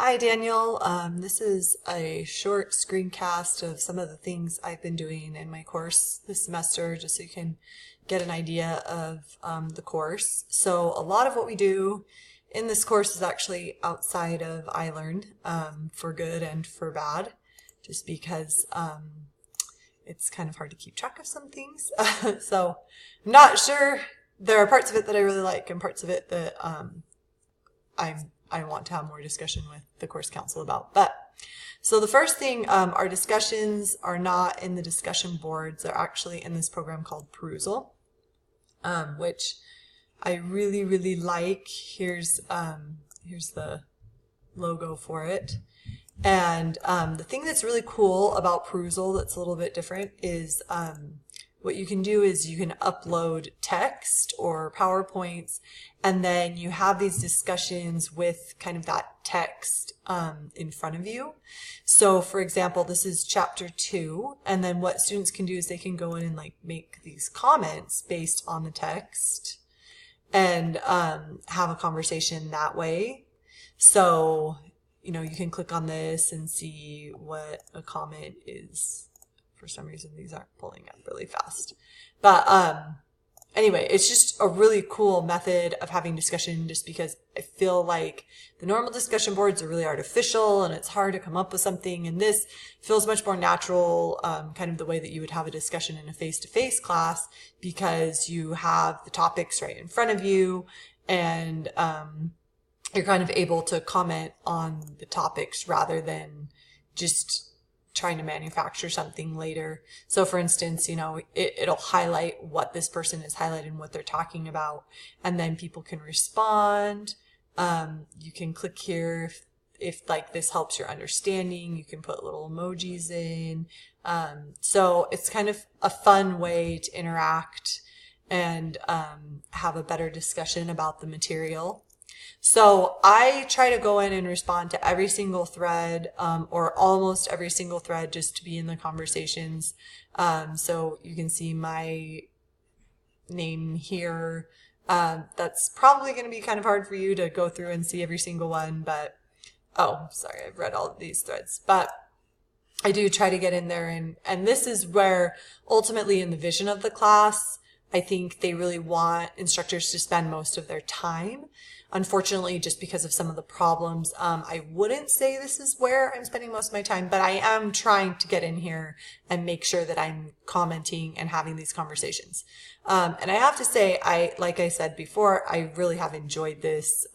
Hi, Daniel. This is a short screencast of some of the things I've been doing in my course this semester, just so you can get an idea of the course. So a lot of what we do in this course is actually outside of iLearn, for good and for bad, just because it's kind of hard to keep track of some things. So I'm not sure. There are parts of it that I really like and parts of it that I want to have more discussion with the course council about. But so the first thing, our discussions are not in the discussion boards. They're actually in this program called Perusal, which I really, really like. Here's the logo for it. And the thing that's really cool about Perusal that's a little bit different is what you can do is you can upload text or PowerPoints, and then you have these discussions with kind of that text in front of you. So for example, this is chapter 2, and then what students can do is they can go in and like make these comments based on the text and have a conversation that way. So, you know, you can click on this and see what a comment is. For some reason, these aren't pulling up really fast. But anyway, it's just a really cool method of having discussion, just because I feel like the normal discussion boards are really artificial and it's hard to come up with something. And this feels much more natural, kind of the way that you would have a discussion in a face-to-face class, because you have the topics right in front of you, and you're kind of able to comment on the topics rather than just trying to manufacture something later. So for instance, you know, it'll highlight what this person is highlighting, what they're talking about, and then people can respond. You can click here if like this helps your understanding. You can put little emojis in. So it's kind of a fun way to interact and have a better discussion about the material. So I try to go in and respond to every single thread, or almost every single thread, just to be in the conversations. So you can see my name here. That's probably going to be kind of hard for you to go through and see every single one, but, oh, sorry, I've read all of these threads, but I do try to get in there, and this is where ultimately in the vision of the class, I think they really want instructors to spend most of their time. Unfortunately, just because of some of the problems, I wouldn't say this is where I'm spending most of my time, but I am trying to get in here and make sure that I'm commenting and having these conversations. And I have to say, like I said before, I really have enjoyed this,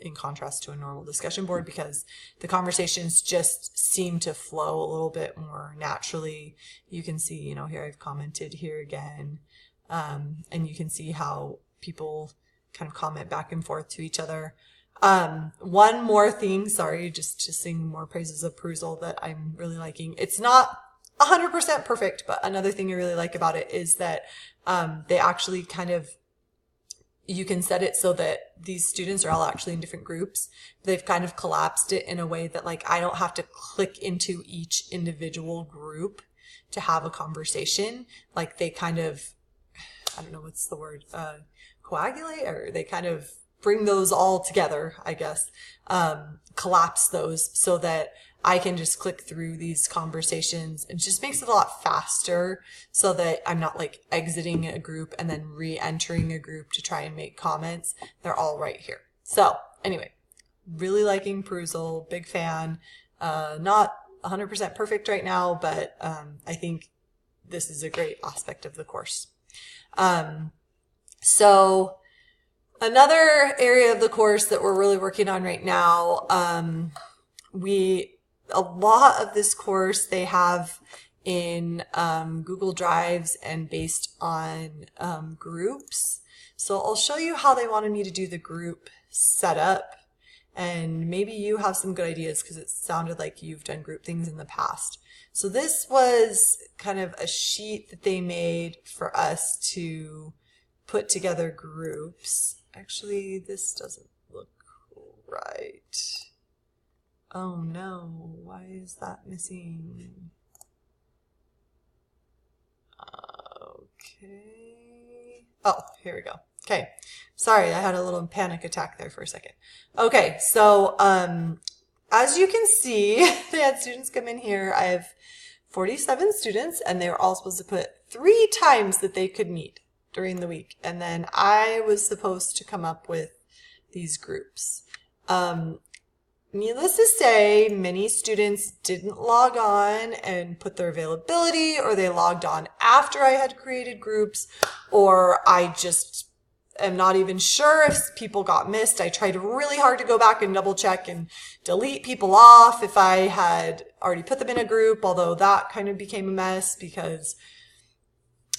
in contrast to a normal discussion board, because the conversations just seem to flow a little bit more naturally. You can see, you know, here I've commented here again, and you can see how people kind of comment back and forth to each other. One more thing, sorry, just to sing more praises of Perusal that I'm really liking. It's not 100% perfect, but another thing I really like about it is that they actually kind of, you can set it so that these students are all actually in different groups. They've kind of collapsed it in a way that like I don't have to click into each individual group to have a conversation. Like they kind of, I don't know what's the word, coagulate, or they kind of bring those all together, I guess, collapse those so that I can just click through these conversations. It just makes it a lot faster, so that I'm not like exiting a group and then re-entering a group to try and make comments. They're all right here. So anyway, really liking Perusal, big fan. Not 100% perfect right now, but I think this is a great aspect of the course. So another area of the course that we're really working on right now, a lot of this course they have in Google Drives and based on groups. So I'll show you how they wanted me to do the group setup, and maybe you have some good ideas because it sounded like you've done group things in the past. So this was kind of a sheet that they made for us to put together groups. Actually, this doesn't look right. Oh no, why is that missing? Okay. Oh, here we go. Okay. Sorry, I had a little panic attack there for a second. Okay, so as you can see, they had students come in here. I have 47 students, and they were all supposed to put 3 times that they could meet during the week. And then I was supposed to come up with these groups. Needless to say, many students didn't log on and put their availability, or they logged on after I had created groups, or I just am not even sure if people got missed. I tried really hard to go back and double check and delete people off if I had already put them in a group, although that kind of became a mess because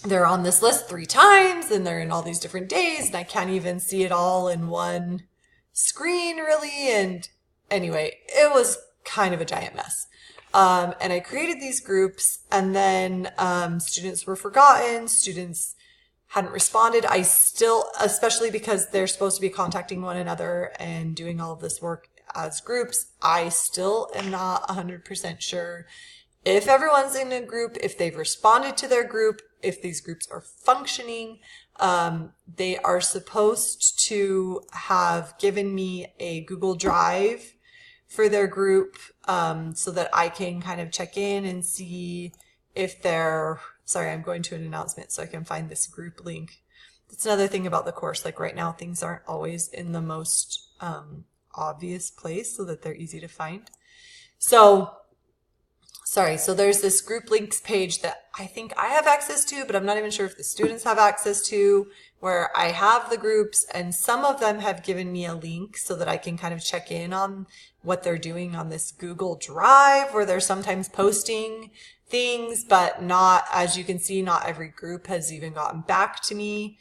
they're on this list 3 times and they're in all these different days and I can't even see it all in one screen really. And anyway, it was kind of a giant mess. And I created these groups, and then students were forgotten. Students hadn't responded. I still, especially because they're supposed to be contacting one another and doing all of this work as groups, I still am not 100% sure if everyone's in a group, if they've responded to their group, if these groups are functioning. They are supposed to have given me a Google Drive for their group, so that I can kind of check in and see if they're, sorry, I'm going to an announcement so I can find this group link. That's another thing about the course. Like right now, things aren't always in the most obvious place so that they're easy to find. So, sorry, so there's this group links page that I think I have access to, but I'm not even sure if the students have access to, where I have the groups, and some of them have given me a link so that I can kind of check in on what they're doing on this Google Drive, where they're sometimes posting things, but not, as you can see, not every group has even gotten back to me.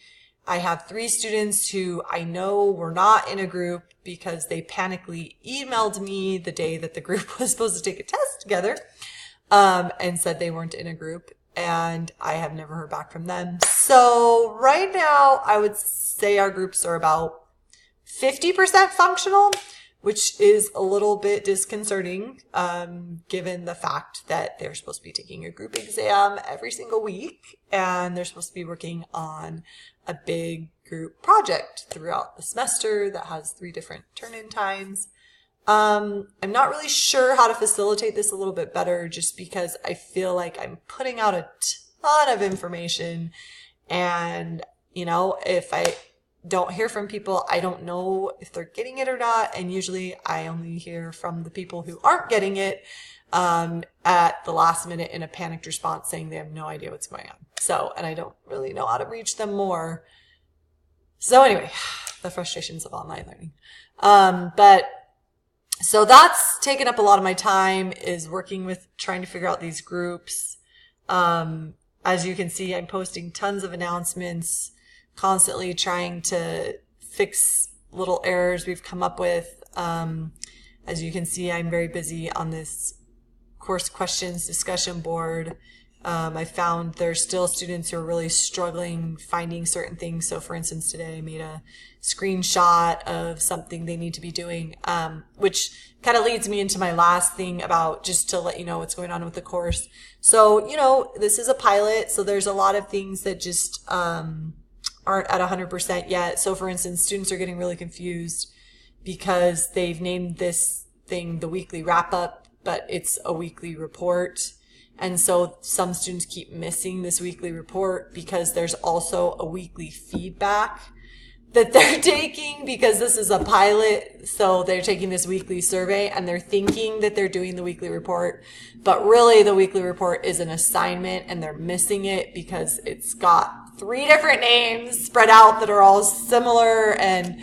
I have 3 students who I know were not in a group because they panically emailed me the day that the group was supposed to take a test together, and said they weren't in a group, and I have never heard back from them. So right now, I would say our groups are about 50% functional, which is a little bit disconcerting, given the fact that they're supposed to be taking a group exam every single week, and they're supposed to be working on a big group project throughout the semester that has 3 different turn-in times. I'm not really sure how to facilitate this a little bit better, just because I feel like I'm putting out a ton of information, and, you know, if I don't hear from people, I don't know if they're getting it or not, and usually I only hear from the people who aren't getting it at the last minute in a panicked response saying they have no idea what's going on. So, and I don't really know how to reach them more. So anyway, the frustrations of online learning. So that's taken up a lot of my time, is working with trying to figure out these groups. As you can see, I'm posting tons of announcements, constantly trying to fix little errors we've come up with. As you can see, I'm very busy on this course questions discussion board. I found there's still students who are really struggling finding certain things. So for instance, today I made a screenshot of something they need to be doing, which kind of leads me into my last thing about, just to let you know what's going on with the course. So, you know, this is a pilot, so there's a lot of things that just aren't at 100% yet. So for instance, students are getting really confused because they've named this thing the weekly wrap up, but it's a weekly report. And so some students keep missing this weekly report because there's also a weekly feedback that they're taking, because this is a pilot. So they're taking this weekly survey and they're thinking that they're doing the weekly report, but really the weekly report is an assignment, and they're missing it because it's got 3 different names spread out that are all similar. And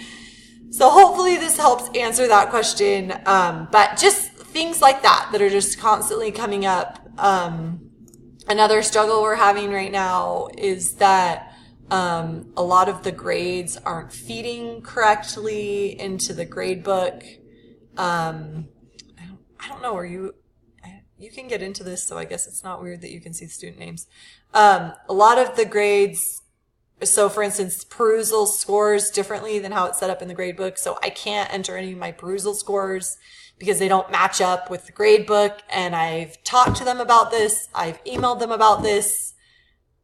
so hopefully this helps answer that question. But just things like that are just constantly coming up. Another struggle we're having right now is that a lot of the grades aren't feeding correctly into the grade book. I don't know, you can get into this, so I guess it's not weird that you can see student names. A lot of the grades, so for instance, perusal scores differently than how it's set up in the grade book. So I can't enter any of my perusal scores because they don't match up with the grade book. And I've talked to them about this. I've emailed them about this.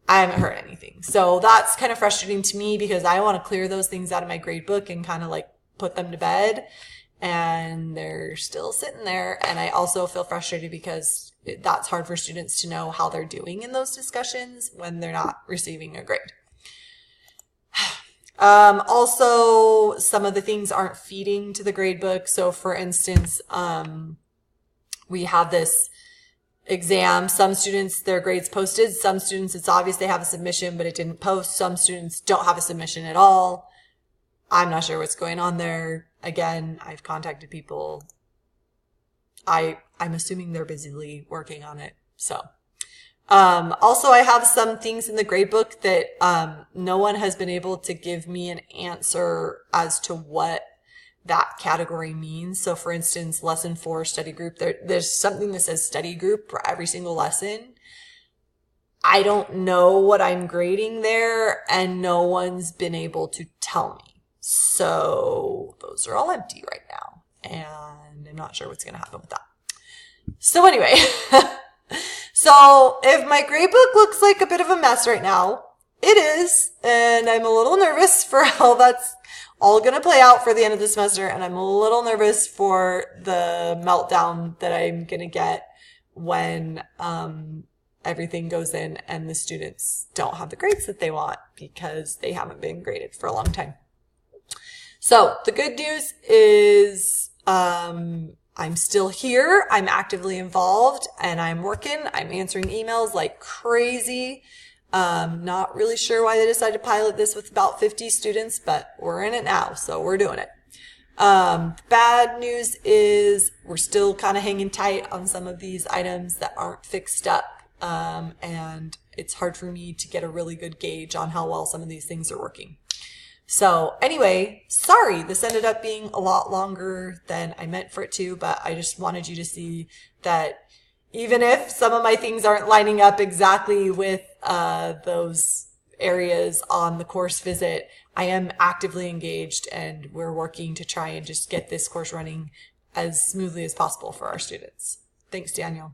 I haven't heard anything. So that's kind of frustrating to me because I want to clear those things out of my grade book and kind of like put them to bed. and they're still sitting there. And I also feel frustrated because that's hard for students to know how they're doing in those discussions when they're not receiving a grade. Also, some of the things aren't feeding to the grade book. So for instance, we have this exam. Some students, their grades posted. Some students, it's obvious they have a submission, but it didn't post. Some students don't have a submission at all. I'm not sure what's going on there. Again, I've contacted people. I'm assuming they're busily working on it. So, also I have some things in the gradebook that, no one has been able to give me an answer as to what that category means. So for instance, lesson 4 study group, there's something that says study group for every single lesson. I don't know what I'm grading there, and no one's been able to tell me. So those are all empty right now, and I'm not sure what's going to happen with that. So anyway, so if my gradebook looks like a bit of a mess right now, it is, and I'm a little nervous for how that's all going to play out for the end of the semester, and I'm a little nervous for the meltdown that I'm going to get when everything goes in and the students don't have the grades that they want because they haven't been graded for a long time. So the good news is I'm still here. I'm actively involved, and I'm working. I'm answering emails like crazy. Not really sure why they decided to pilot this with about 50 students, but we're in it now, so we're doing it. Bad news is we're still kind of hanging tight on some of these items that aren't fixed up, and it's hard for me to get a really good gauge on how well some of these things are working. So anyway, sorry, this ended up being a lot longer than I meant for it to, but I just wanted you to see that even if some of my things aren't lining up exactly with those areas on the course visit, I am actively engaged, and we're working to try and just get this course running as smoothly as possible for our students. Thanks, Daniel.